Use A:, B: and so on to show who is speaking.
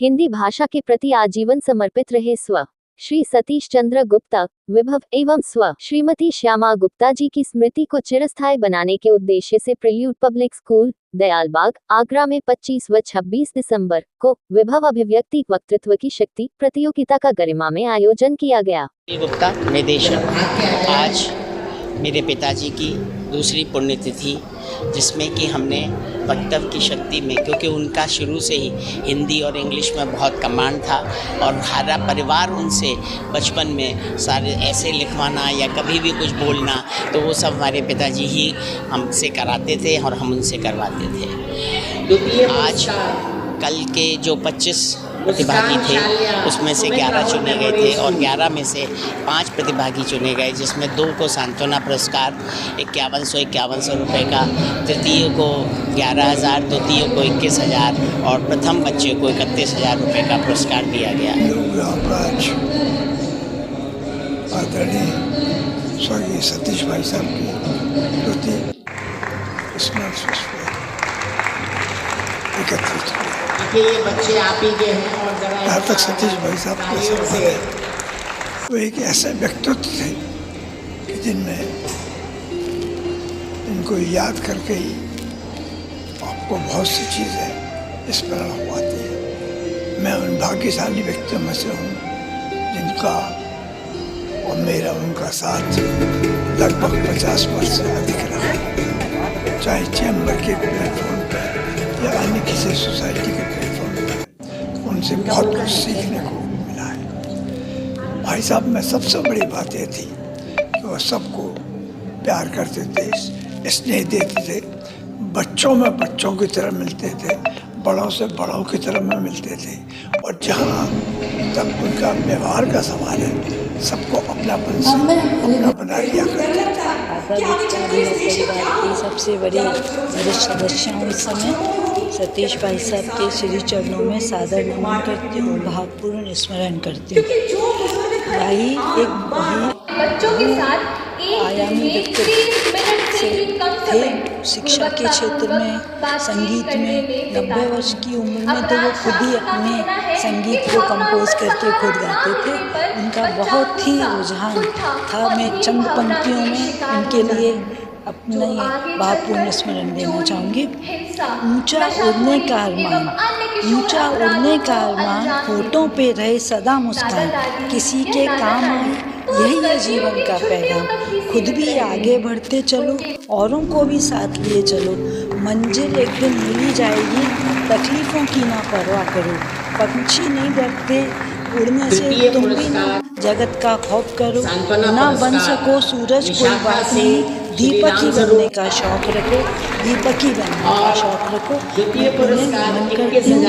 A: हिंदी भाषा के प्रति आजीवन समर्पित रहे स्व श्री सतीश चंद्र गुप्ता विभव एवं स्व श्रीमती श्यामा गुप्ता जी की स्मृति को चिरस्थायी बनाने के उद्देश्य से prelude public school Dayalbagh Agra में 25 व 26 दिसंबर को विभव अभिव्यक्ति वक्तृत्व की शक्ति प्रतियोगिता का गरिमा में आयोजन किया गया।
B: गुप्ता निदेशक, आज मेरे पिताजी की दूसरी पुण्यतिथि जिसमें कि हमने वक्तव्य की शक्ति में, क्योंकि उनका शुरू से ही हिंदी और इंग्लिश में बहुत कमांड था और सारा परिवार उनसे बचपन में सारे ऐसे लिखवाना या कभी भी कुछ बोलना तो वो सब हमारे पिताजी ही हमसे कराते थे और हम उनसे करवाते थे। आज कल के जो 25 प्रतिभागी थे उसमें से 11 चुने गए थे और 11 में से 5 प्रतिभागी चुने गए, जिसमें 2 को सांत्वना पुरस्कार 5151 रुपये का, तृतीय को 11,000, द्वितीय को 21,000 और प्रथम बच्चे को 31,000 रुपये का पुरस्कार दिया गया।
C: आदरणीय स्वर्गीय सतीश भाई साहब की एकत्रित हुए।
B: ये बच्चे आप ही के हैं और
C: जहाँ तक सतीश भाई साहब के सवाल है, वो एक ऐसे व्यक्तित्व थे कि जिनमें इनको याद करके ही आपको बहुत सी चीज़ें स्मरण हो आती है। मैं उन भाग्यशाली व्यक्तियों में से हूँ जिनका और मेरा उनका साथ लगभग 50 वर्ष से अधिक रहा, चाहे चैम्बर के प्लेटफॉर्म पर या अन्य किसी सोसाइटी के प्लेटफॉर्म पर, उनसे बहुत कुछ सीखने को मिला है। भाई साहब में सबसे बड़ी बात ये थी कि वो सबको प्यार करते थे, स्नेह देते थे, बच्चों में बच्चों की तरह मिलते थे, बड़ों से बड़ों की तरह में मिलते थे और जहाँ तक उनका व्यवहार का सवाल है सबको अपनापन से अपना बना लिया करते थे।
D: परिवार की सबसे बड़ी वरिष्ठ सदस्य उस समय सतीश भाई साहब के श्री चरणों में सादर नमन करती हूँ, भावपूर्ण स्मरण करती हूँ। भाई एक बच्चों के साथ आयामी व्यक्तित्व थे। शिक्षा के क्षेत्र में, संगीत में 90 वर्ष की उम्र में तो वो खुद ही अपने संगीत को कंपोज करके खुद गाते थे। उनका बहुत ही रुझान था। मैं चंद पंक्तियों में उनके लिए अपने भावपूर्ण स्मरण देना चाहूँगी। ऊंचा उड़ने का अरमान, ऊंचा उड़ने का अरमान, होठों पे रहे सदा मुस्कान, किसी के काम आए यही है जीवन का पैगाम। खुद भी आगे बढ़ते चलो, औरों को भी साथ लिए चलो, मंजिल एक दिन मिल ही जाएगी, तकलीफ़ों की ना परवाह करो। पंछी नहीं डरते उड़ने से, तुम भी ना जगत का खौफ करो। ना बन सको सूरज कोई बात नहीं, दीपक ही बनने का शौक़ रखो, दीपक ही बनने का शौक़ रखो। मैं उन्हें नमन करती हूँ।